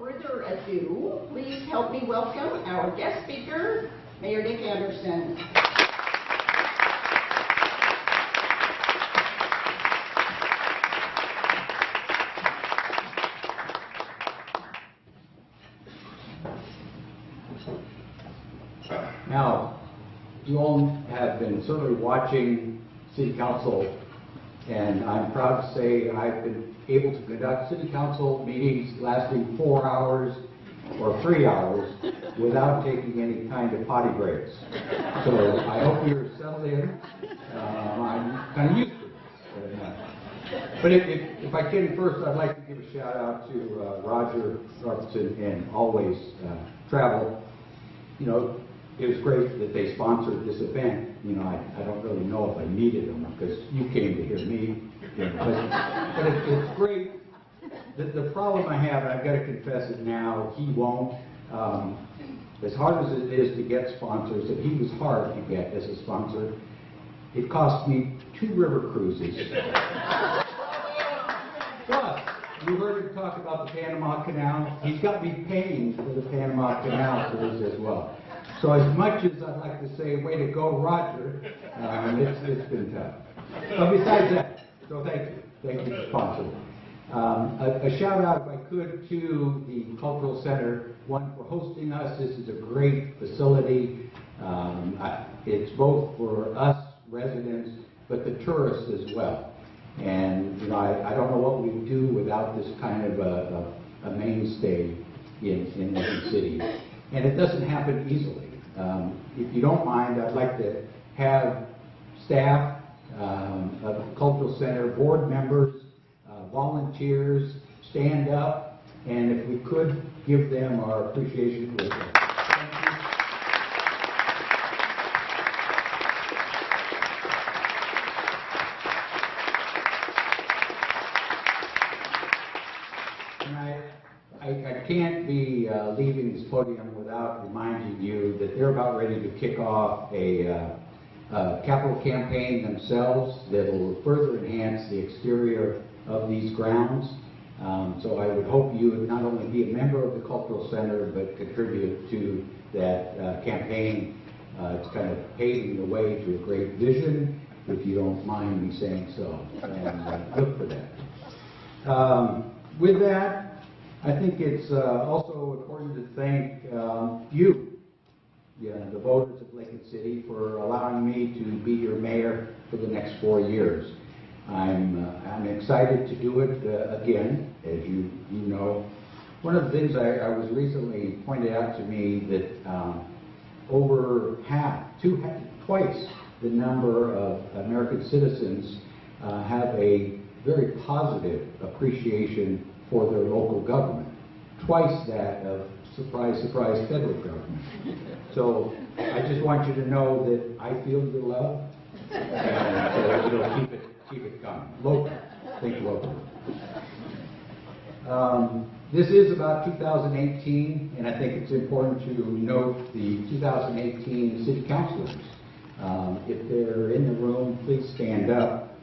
further ado, please help me welcome our guest speaker, Mayor Dick Anderson. Now, you all have been certainly watching City Council, and I'm proud to say I've been able to conduct City Council meetings lasting 4 hours or 3 hours without taking any kind of potty breaks. So I hope you're settled in. I'm kind of used to this. But if I can, first I'd like to give a shout out to Roger Robertson and Always Travel. You know, it was great that they sponsored this event. You know, I don't really know if I needed them because you came to hear me. You know, but it's great. The problem I have, and I've got to confess it now, he won't. As hard as it is to get sponsors, and he was hard to get as a sponsor, it cost me 2 river cruises. Plus, you heard him talk about the Panama Canal. He's got me paying for the Panama Canal cruise as well. So as much as I'd like to say, way to go, Roger, it's been tough. But besides that, so thank you. Thank you for sponsoring. A shout out, if I could, to the Cultural Center, one for hosting us. This is a great facility. It's both for us residents, but the tourists as well. And you know, I don't know what we'd do without this kind of a mainstay in the city. And it doesn't happen easily. If you don't mind, I'd like to have staff of the Cultural Center, board members, volunteers, stand up, and if we could, give them our appreciation for that. I can't be leaving this podium without reminding you that they're about ready to kick off a capital campaign themselves that will further enhance the exterior of these grounds. So I would hope you would not only be a member of the Cultural Center, but contribute to that campaign. It's kind of paving the way to a great vision, if you don't mind me saying so, and look for that. With that, I think it's also important to thank you, the voters of Lincoln City, for allowing me to be your mayor for the next 4 years. I'm excited to do it again, as you know. One of the things I was recently pointed out to me that over twice the number of American citizens have a very positive appreciation for their local government, twice that of, surprise, surprise, federal government. So I just want you to know that I feel your love, and so keep it coming. Local, think local. This is about 2018, and I think it's important to note the 2018 city councilors. If they're in the room, please stand up.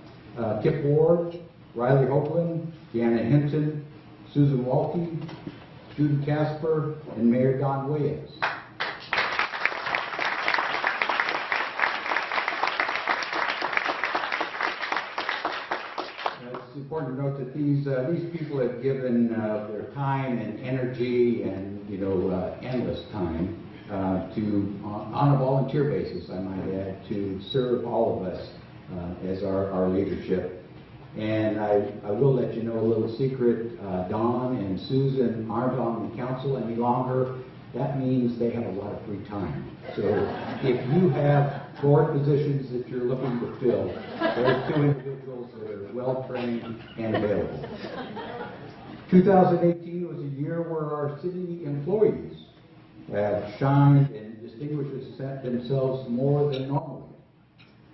Kip Ward, Riley Hoagland, Deanna Hinton, Susan Walke, Judy Casper, and Mayor Don Williams. It's important to note that these people have given their time and energy and endless time on a volunteer basis, I might add, to serve all of us as our leadership. And I will let you know a little secret. Don and Susan aren't on the council any longer. That means they have a lot of free time. So if you have board positions that you're looking to fill, there's 2 individuals that are well-trained and available. 2018 was a year where our city employees have shined and distinguished themselves more than normally.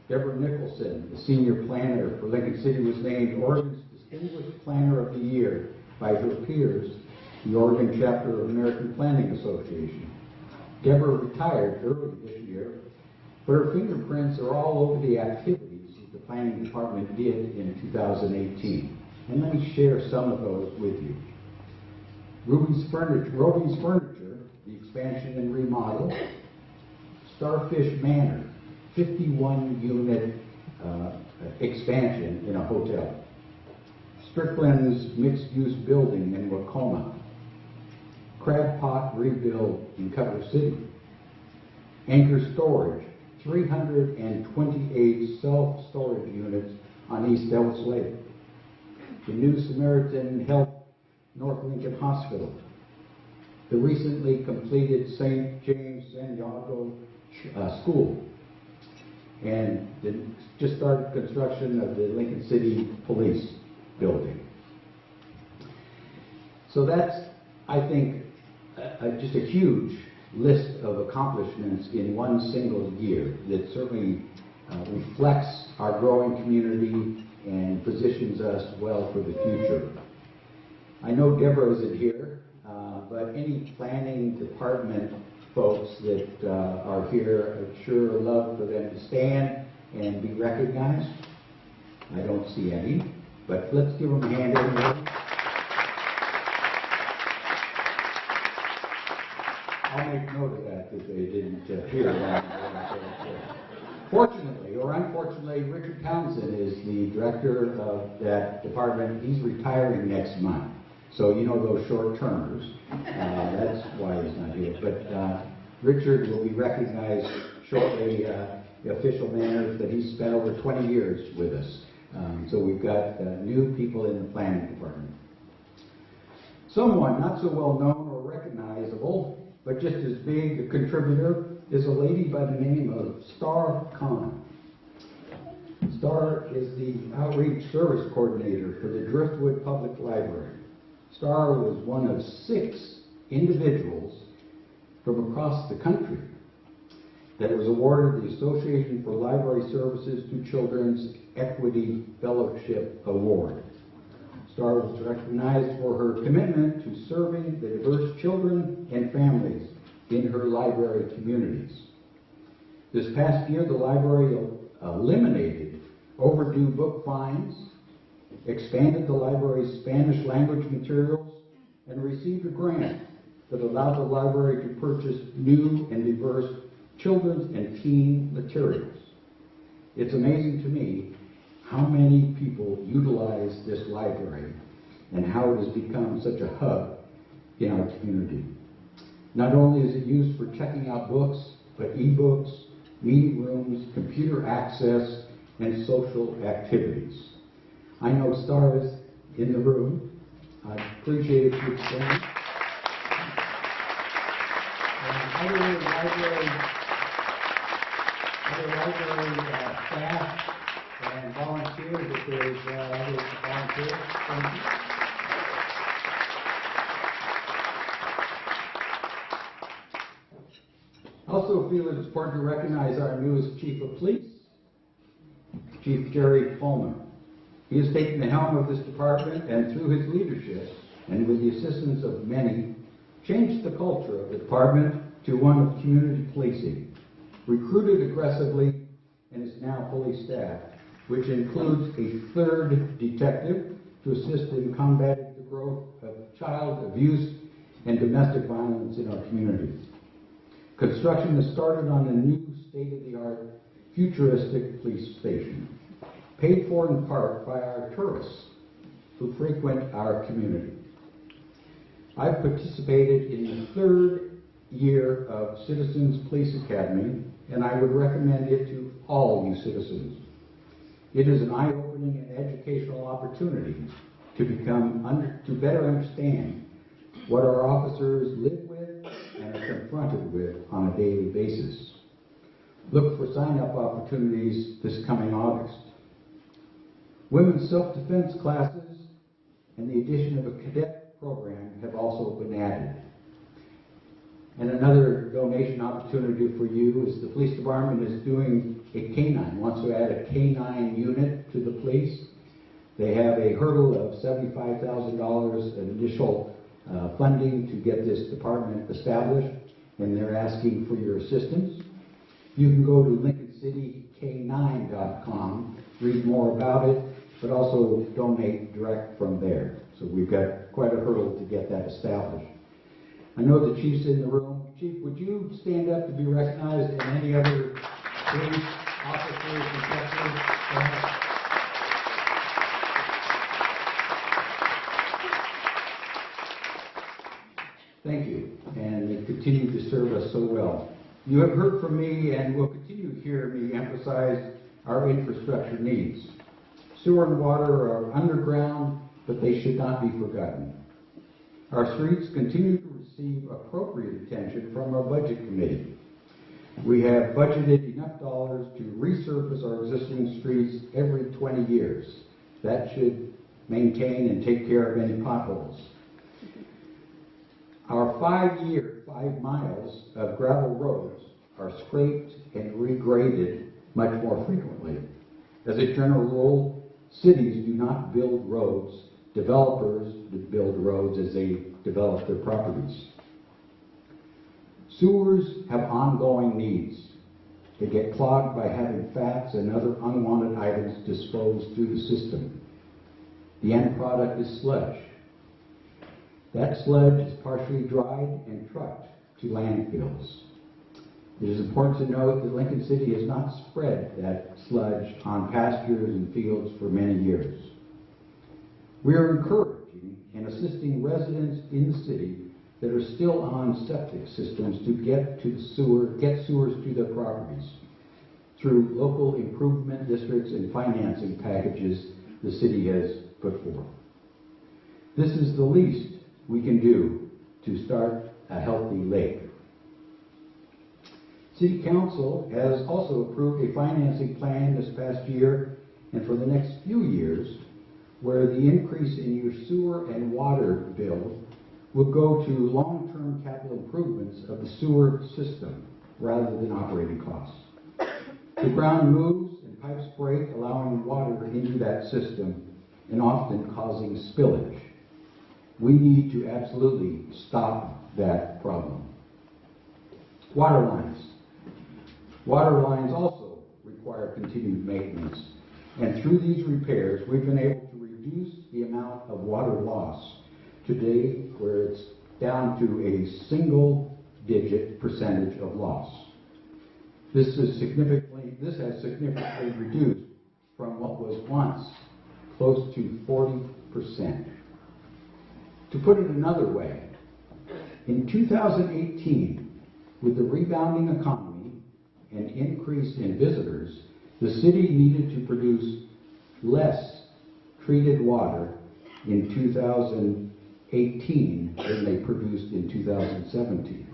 Deborah Nicholson, the senior planner for Lincoln City, was named Oregon's Distinguished Planner of the Year by her peers, the Oregon chapter of American Planning Association. Deborah retired early this year, but her fingerprints are all over the activities that the planning department did in 2018. And let me share some of those with you. Roby's Furniture, the expansion and remodel. Starfish Manor, 51-unit expansion in a hotel. Strickland's mixed-use building in Wacoma. Crab Pot rebuild in Culver City. Anchor Storage, 328 self-storage units on East Ellis Lake. The New Samaritan Health North Lincoln Hospital. The recently completed St. James San Diego School. And just started construction of the Lincoln City Police Building. So that's, I think, just a huge list of accomplishments in one single year that certainly reflects our growing community and positions us well for the future. I know Deborah isn't here, but any planning department folks that are here, I'd sure love for them to stand and be recognized. I don't see any, but let's give them a hand anyway. I'll make note of that if they didn't hear that. Fortunately or unfortunately, Richard Townsend is the director of that department. He's retiring next month. So you know those short-termers. That's why he's not here. But Richard will be recognized shortly in the official manner that he's spent over 20 years with us. So we've got new people in the planning department. Someone not so well known or recognizable, but just as big a contributor, is a lady by the name of Star Khan. Star is the outreach service coordinator for the Driftwood Public Library. Star was one of 6 individuals from across the country that was awarded the Association for Library Services to Children's Equity Fellowship Award. Star was recognized for her commitment to serving the diverse children and families in her library communities. This past year, the library eliminated overdue book fines, expanded the library's Spanish language materials, and received a grant that allowed the library to purchase new and diverse children's and teen materials. It's amazing to me how many people utilize this library and how it has become such a hub in our community. Not only is it used for checking out books, but e-books, meeting rooms, computer access, and social activities. I know Star is in the room. I appreciate you staying. And other library staff and volunteers, if there's other volunteers, thank you. I also feel it's important to recognize our newest Chief of Police, Chief Jerry Coleman. He has taken the helm of this department and through his leadership and with the assistance of many, changed the culture of the department to one of community policing, recruited aggressively, and is now fully staffed, which includes a 3rd detective to assist in combating the growth of child abuse and domestic violence in our communities. Construction has started on a new state-of-the-art futuristic police station, paid for in part by our tourists who frequent our community. I've participated in the 3rd year of Citizens Police Academy, and I would recommend it to all you citizens. It is an eye-opening and educational opportunity to better understand what our officers live with and are confronted with on a daily basis. Look for sign-up opportunities this coming August. Women's self-defense classes and the addition of a cadet program have also been added. And another donation opportunity for you is the police department is doing a K-9, wants to add a K-9 unit to the police. They have a hurdle of $75,000 initial funding to get this department established, and they're asking for your assistance. You can go to LincolnCityK9.com, read more about it, but also donate direct from there. So we've got quite a hurdle to get that established. I know the chief's in the room. Chief, would you stand up to be recognized, and any other police officers and detectives? Go ahead. Thank you, and you continue to serve us so well. You have heard from me and will continue to hear me emphasize our infrastructure needs. Sewer and water are underground, but they should not be forgotten. Our streets continue to receive appropriate attention from our budget committee. We have budgeted enough dollars to resurface our existing streets every 20 years. That should maintain and take care of any potholes. Our 5 miles of gravel roads are scraped and regraded much more frequently. As a general rule, cities do not build roads. Developers build roads as they develop their properties. Sewers have ongoing needs. They get clogged by having fats and other unwanted items disposed through the system. The end product is sludge. That sludge is partially dried and trucked to landfills. It is important to note that Lincoln City has not spread that sludge on pastures and fields for many years. We are encouraging and assisting residents in the city that are still on septic systems to get sewers to their properties through local improvement districts and financing packages the city has put forth. This is the least we can do to start a healthy lake. City Council has also approved a financing plan this past year and for the next few years where the increase in your sewer and water bill will go to long-term capital improvements of the sewer system rather than operating costs. The ground moves and pipes break, allowing water into that system and often causing spillage. We need to absolutely stop that problem. Water lines. Water lines also require continued maintenance. And through these repairs, we've been able to reduce the amount of water loss today, where it's down to a single-digit percentage of loss. This has significantly reduced from what was once close to 40%. To put it another way, in 2018, with the rebounding economy and increase in visitors, the city needed to produce less treated water in 2018 than they produced in 2017.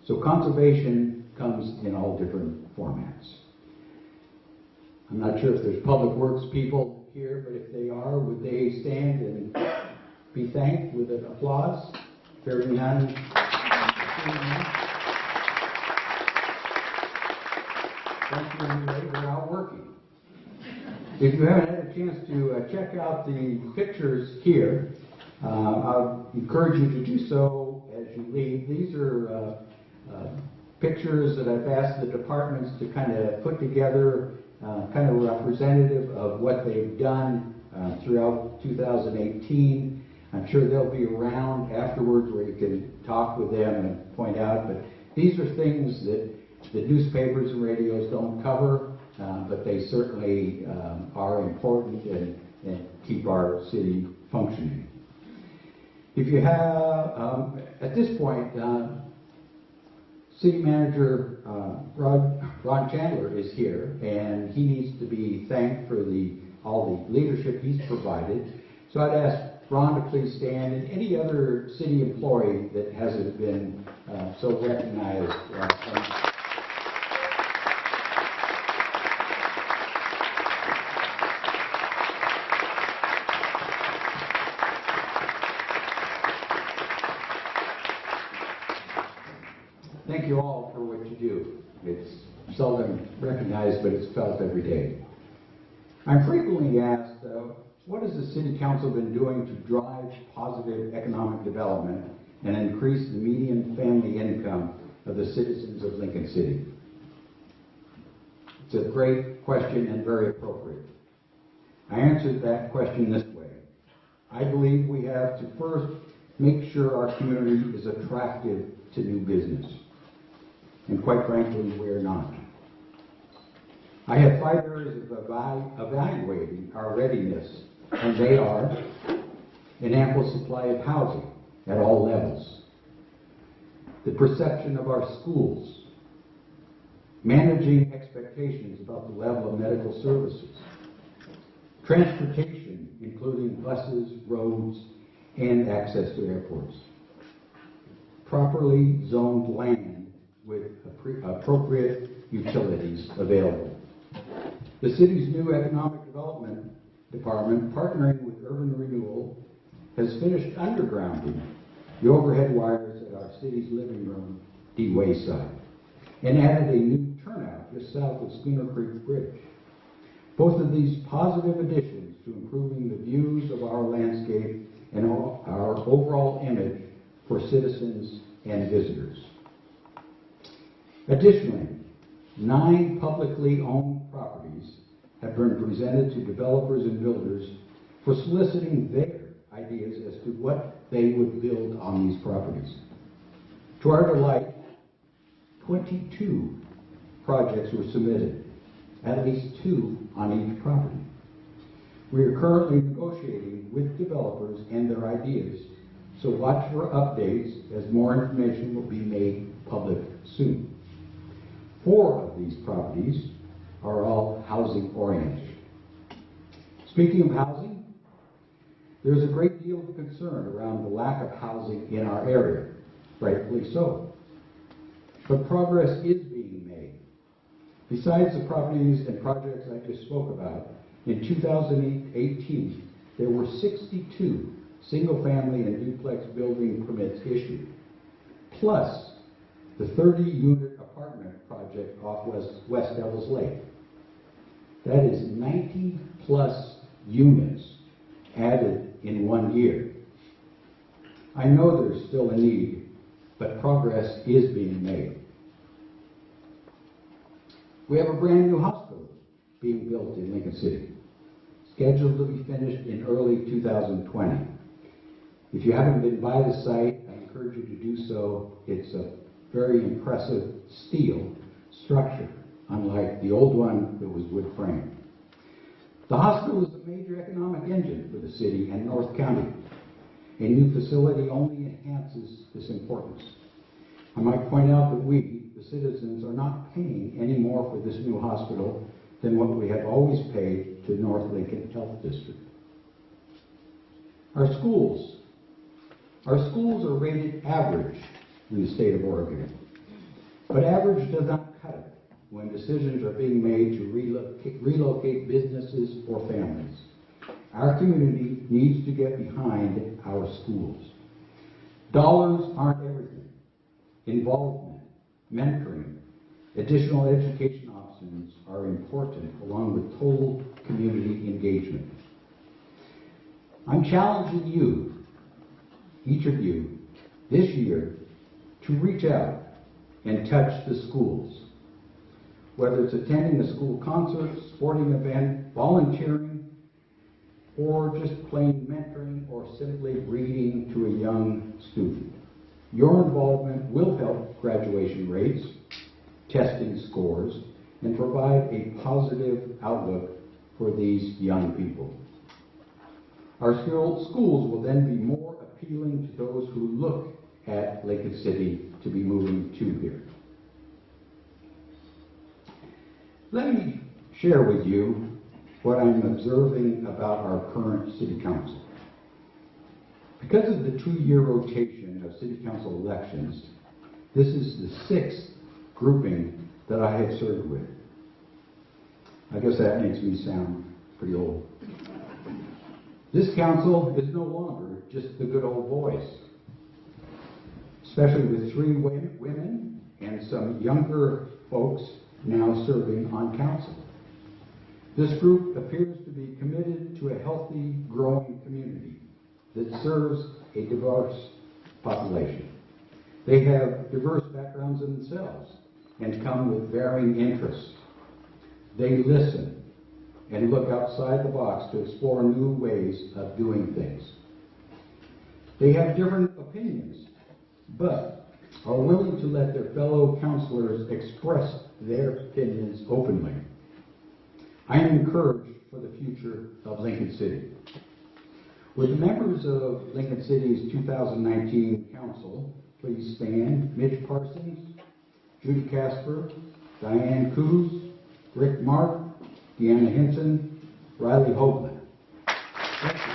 So conservation comes in all different formats. I'm not sure if there's public works people here, but if they are, would they stand and be thanked with an applause? Hearing none. Thank you anyway, they're out working. If you haven't had a chance to check out the pictures here, I'll encourage you to do so as you leave. These are pictures that I've asked the departments to kind of put together, kind of representative of what they've done throughout 2018. I'm sure they'll be around afterwards where you can talk with them and point out, but these are things that the newspapers and radios don't cover, but they certainly are important and keep our city functioning. If you have, at this point, City Manager Ron Chandler is here, and he needs to be thanked for all the leadership he's provided. So I'd ask Ron to please stand, and any other city employee that hasn't been so recognized. Thank you all for what you do. It's seldom recognized, but it's felt every day. I'm frequently asked, what has the City Council been doing to drive positive economic development and increase the median family income of the citizens of Lincoln City? It's a great question and very appropriate. I answered that question this way. I believe we have to first make sure our community is attractive to new business. And quite frankly, we're not. I have 5 areas of evaluating our readiness, and they are an ample supply of housing at all levels, the perception of our schools, managing expectations about the level of medical services, transportation, including buses, roads, and access to airports, properly zoned land with appropriate utilities available. The city's new economic development department, partnering with Urban Renewal, has finished undergrounding the overhead wires at our city's living room, D-Way side, and added a new turnout just south of Schooner Creek Bridge. Both of these positive additions to improving the views of our landscape and our overall image for citizens and visitors. Additionally, 9 publicly owned properties have been presented to developers and builders for soliciting their ideas as to what they would build on these properties. To our delight, 22 projects were submitted, at least 2 on each property. We are currently negotiating with developers and their ideas, so watch for updates as more information will be made public soon. 4 of these properties are all housing oriented. Speaking of housing, there's a great deal of concern around the lack of housing in our area, rightfully so. But progress is being made. Besides the properties and projects I just spoke about, in 2018, there were 62 single-family and duplex building permits issued, plus the 30-unit apartment project off West Devils Lake. That is 90-plus units added in 1 year. I know there's still a need, but progress is being made. We have a brand new hospital being built in Lincoln City, scheduled to be finished in early 2020. If you haven't been by the site, I encourage you to do so. It's a very impressive steel structure, unlike the old one that was wood frame. The hospital is a major economic engine for the city and North County. A new facility only enhances this importance. I might point out that we, the citizens, are not paying any more for this new hospital than what we have always paid to North Lincoln Health District. Our schools are rated average in the state of Oregon. But average does not cut it when decisions are being made to relocate businesses or families. Our community needs to get behind our schools. Dollars aren't everything. Involvement, mentoring, additional education options are important, along with total community engagement. I'm challenging you, each of you, this year to reach out and touch the schools. Whether it's attending a school concert, sporting event, volunteering, or just plain mentoring or simply reading to a young student. Your involvement will help graduation rates, testing scores, and provide a positive outlook for these young people. Our schools will then be more appealing to those who look at Lincoln City to be moving to here. Let me share with you what I'm observing about our current City Council. Because of the 2-year rotation of City Council elections, this is the 6th grouping that I have served with. I guess that makes me sound pretty old. This council is no longer just the good old boys, especially with 3 women and some younger folks now serving on council. This group appears to be committed to a healthy, growing community that serves a diverse population. They have diverse backgrounds themselves and come with varying interests. They listen, and look outside the box to explore new ways of doing things. They have different opinions, but are willing to let their fellow councilors express their opinions openly. I am encouraged for the future of Lincoln City. Would the members of Lincoln City's 2019 council please stand? Mitch Parsons, Judy Casper, Diane Coos, Rick Mark, Deanna Hinton, Riley Hoagland. Thank you.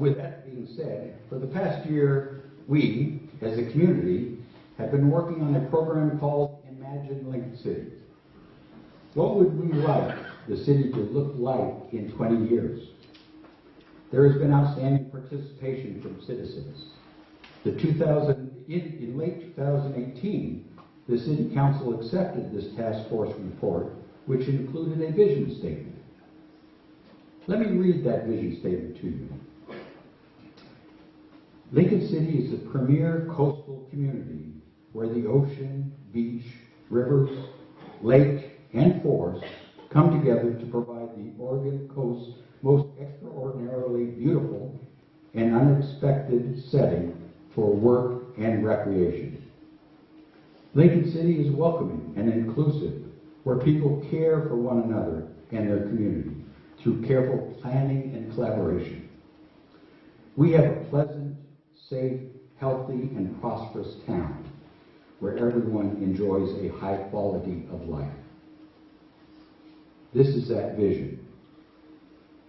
With that being said, for the past year, we, as a community, have been working on a program called Imagine Lincoln City. What would we like the city to look like in 20 years? There has been outstanding participation from citizens. In late 2018, the City Council accepted this task force report, which included a vision statement. Let me read that vision statement to you. Lincoln City is the premier coastal community where the ocean, beach, rivers, lake, and forest come together to provide the Oregon coast's most extraordinarily beautiful and unexpected setting for work and recreation. Lincoln City is welcoming and inclusive, where people care for one another and their community through careful planning and collaboration. We have a pleasant, safe, healthy, and prosperous town where everyone enjoys a high quality of life. This is that vision.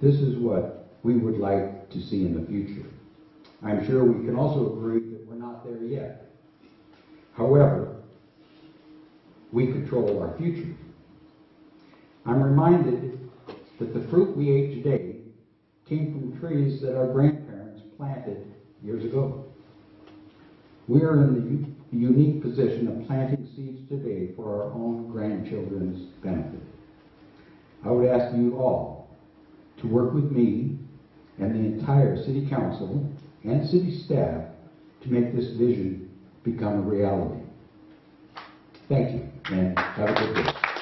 This is what we would like to see in the future. I'm sure we can also agree that we're not there yet. However, we control our future. I'm reminded that the fruit we ate today came from trees that our grandparents planted years ago. We are in the unique position of planting seeds today for our own grandchildren's benefit. I would ask you all to work with me and the entire City Council and City staff to make this vision become a reality. Thank you, and have a good day.